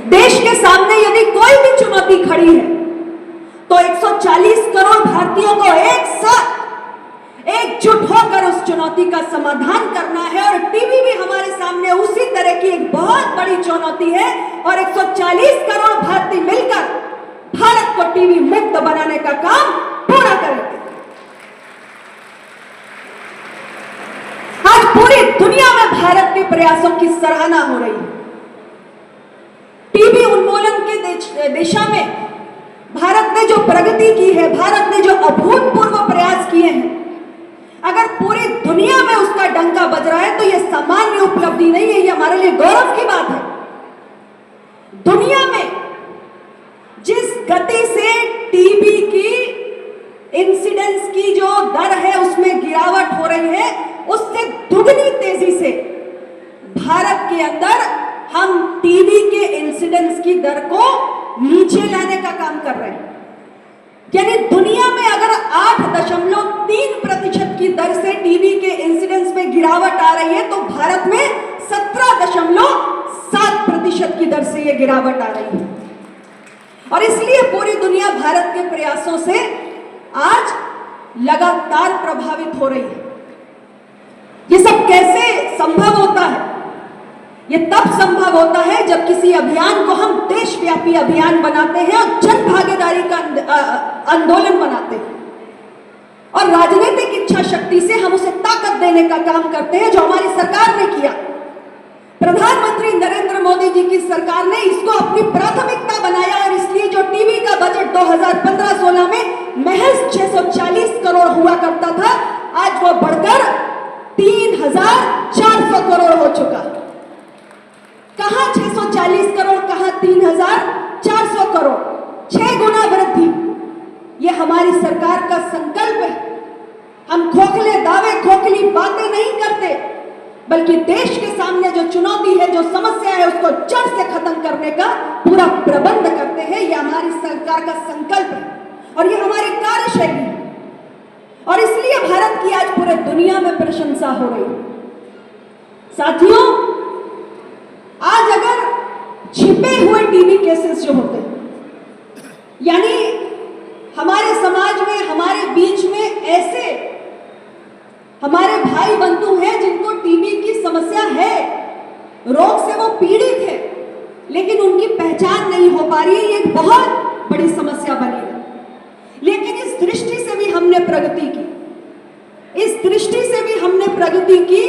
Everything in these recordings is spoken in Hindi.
देश के सामने यदि कोई भी चुनौती खड़ी है तो 140 करोड़ भारतीयों को एक साथ एकजुट होकर उस चुनौती का समाधान करना है। और टीबी भी हमारे सामने उसी तरह की एक बहुत बड़ी चुनौती है और 140 करोड़ भारतीय मिलकर भारत को टीबी मुक्त बनाने का काम पूरा करेंगे। आज पूरी दुनिया में भारत के प्रयासों की सराहना हो रही है। टीबी उन्मूलन के दिशा में भारत ने जो प्रगति की है, भारत ने जो अभूतपूर्व प्रयास किए हैं, अगर पूरी दुनिया में उसका डंका बज रहा है तो यह सामान्य उपलब्धि नहीं है, यह हमारे लिए गौरव की बात है। दुनिया में जिस गति से टीबी की इंसिडेंस की जो दर है उसमें गिरावट हो रही है, उससे दुगनी तेजी से भारत के अंदर हम टीबी के इंसिडेंस की दर को नीचे लाने का काम कर रहे हैं। यानी दुनिया में अगर 8.3% की दर से टीबी के इंसिडेंस में गिरावट आ रही है तो भारत में 17.7% की दर से यह गिरावट आ रही है। और इसलिए पूरी दुनिया भारत के प्रयासों से आज लगातार प्रभावित हो रही है। ये सब कैसे संभव होता है? ये तब संभव होता है जब किसी अभियान को हम देशव्यापी अभियान बनाते हैं और जन भागीदारी का आंदोलन बनाते हैं और राजनीतिक इच्छा शक्ति से हम उसे ताकत देने का काम करते हैं, जो हमारी सरकार ने किया। प्रधानमंत्री नरेंद्र मोदी जी की सरकार ने इसको अपनी प्राथमिकता बनाया और इसलिए जो टीबी का बजट 2015-16 में महज 640 करोड़ हुआ करता था, आज वो बढ़कर 3,400 करोड़ हो चुका। कहां 640 करोड़, कहां 3,400 करोड़, 6 गुना वृद्धि। यह हमारी सरकार का संकल्प है। हम खोखले दावे, खोखली बातें नहीं करते, बल्कि देश के सामने जो चुनौती है, जो समस्या है, उसको जड़ से खत्म करने का पूरा प्रबंध करते हैं। यह हमारी सरकार का संकल्प है और यह हमारी कार्यशैली है और इसलिए भारत की आज पूरे दुनिया में प्रशंसा हो रही है। साथियों, आज अगर छिपे हुए टीबी केसेस जो होते हैं, यानी हमारे समाज में, हमारे बीच में ऐसे हमारे भाई बंधु हैं जिनको टीबी की समस्या है, रोग से वो पीड़ित है, लेकिन उनकी पहचान नहीं हो पा रही है, ये एक बहुत बड़ी समस्या बनी है। लेकिन इस दृष्टि से भी हमने प्रगति की, इस दृष्टि से भी हमने प्रगति की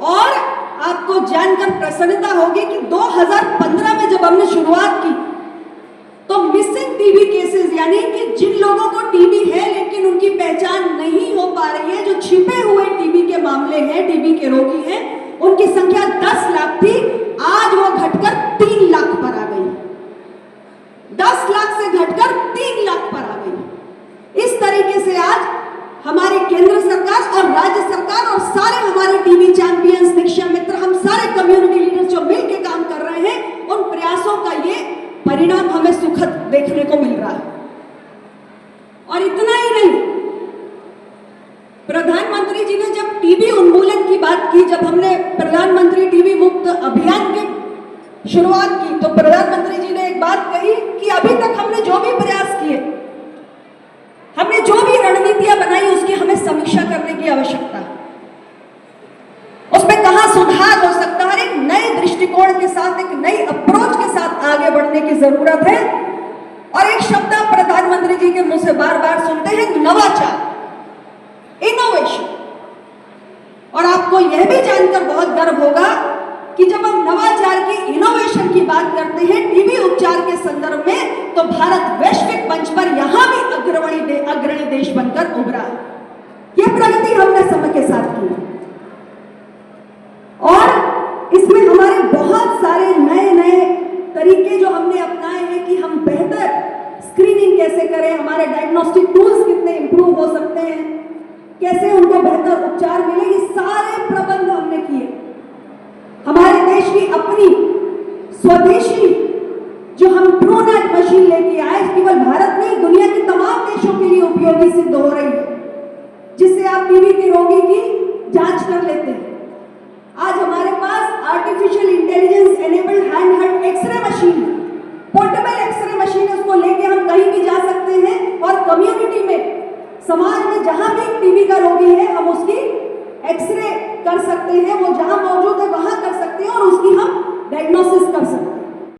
और आपको जानकर प्रसन्नता होगी कि 2015 में जब हमने शुरुआत की तो मिसिंग टीबी केसेस, यानी कि जिन लोगों को टीबी है लेकिन उनकी पहचान नहीं हो पा रही है, जो छिपे हुए टीबी के मामले हैं, टीबी के रोगी हैं, उनकी संख्या 10 लाख थी। आज वो घटकर 3 लाख पर आ गई, 10 लाख से घटकर 3 लाख पर आ गई। इस तरीके से आज हमारी केंद्र सरकार और राज्य सरकार और सारे हमारे टीबी चैंपियंस, दीक्षा मित्र, हम सारे कम्युनिटी लीडर्स जो मिलकर काम कर रहे हैं, उन प्रयासों का ये परिणाम हमें सुखद देखने को मिल रहा है। और इतना ही नहीं, प्रधानमंत्री जी ने जब टीबी उन्मूलन की बात की, जब हमने प्रधानमंत्री टीबी मुक्त अभियान की शुरुआत की, तो प्रधानमंत्री जी ने एक बात कही कि अभी तक हमने जो भी प्रयास किए, हमने जो भी रणनीतियां बनाई, उसकी हमें समीक्षा करने की आवश्यकता है। उसमें कहां सुधार हो सकता है, एक नए दृष्टिकोण के साथ, एक नई अप्रोच के साथ आगे बढ़ने की जरूरत है। और एक शब्द आप प्रधानमंत्री जी के मुंह से बार बार सुनते हैं, नवाचार, इनोवेशन। और आपको यह भी जानकर बहुत गर्व होगा कि जब हम नवाचार की, इनोवेशन की बात करते हैं टीबी उपचार के संदर्भ में, तो भारत वैश्विक मंच पर यहां भी अग्रणी देश बनकर उभरा है। यह प्रगति हमने समय के साथ की और इसमें हमारे बहुत सारे नए नए तरीके जो हमने अपनाए हैं कि हम बेहतर स्क्रीनिंग कैसे करें, हमारे डायग्नोस्टिक टूल्स कितने इंप्रूव हो सकते हैं, कैसे उनको बेहतर उपचार मिले, ये सारे प्रबंध हमने किए। हमारे देश की अपनी स्वदेशी जो हम ट्रूनेट मशीन लेके आए, केवल भारत में, दुनिया के तमाम देशों के लिए उपयोगी सिद्ध हो रही है, जिससे आप टीबी के रोगी की जांच कर लेते हैं। आज हमारे पास artificial intelligence enabled hand held x ray machine है, कहीं भी जा सकते हैं और कम्युनिटी में, समाज में जहां भी टीबी का रोगी है हम उसकी एक्सरे कर सकते हैं, वो जहां मौजूद है वहां कर सकते हैं और उसकी हम डायग्नोसिस कर सकते हैं।